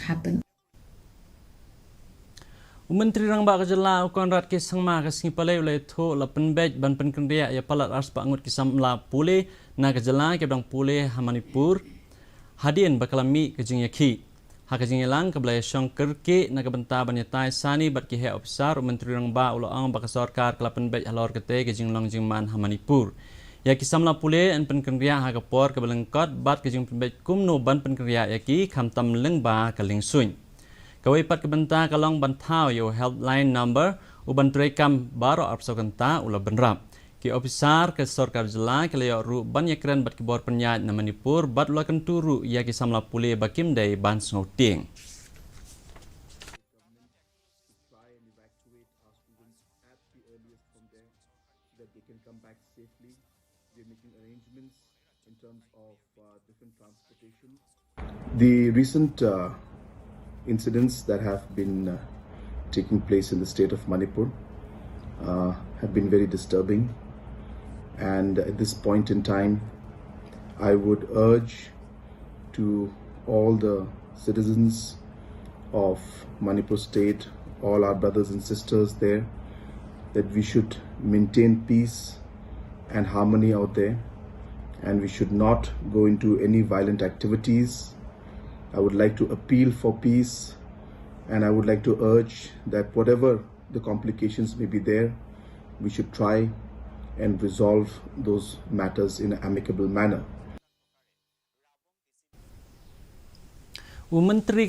happen. Myntri Rangbah ke Jylla Conrad ke Sangma ke Singpalai ulai tho la Pynbeit ban Pynkynriah ya Palat Ngut kisam la pule na ke Jylla ke bang pule Manipur hadien bakalami ke jing yakhi ha ke jing lang ke belai syongker ke na ke benta banyatai sani bat ke he officer Myntri Rangbah ulang bak sarkar ke la Pynbeit halor ke te ke jing long jing man Manipur ya kisam la pule en Pynkynriah ha ke por ke belengkot bat ke jing Pynbeit kumno ban Pynkynriah ya ki kham tam leng ba ke ling suin Kawai pat kebenta kalong bantau yo helpline number uban trekam baro apsokanta ula benrap. Ki officer ke sarkar Jylla ke leyo ru ban yakren bat kibor penyat na Manipur bat ula kenturu ya ki samla pule bakim dai ban sngoting. The recent incidents that have been taking place in the state of Manipur have been very disturbing, and at this point in time I would urge to all the citizens of Manipur state, all our brothers and sisters there, that we should maintain peace and harmony out there, and we should not go into any violent activities. I would like to appeal for peace, and I would like to urge that whatever the complications may be there, we should try and resolve those matters in an amicable manner. Myntri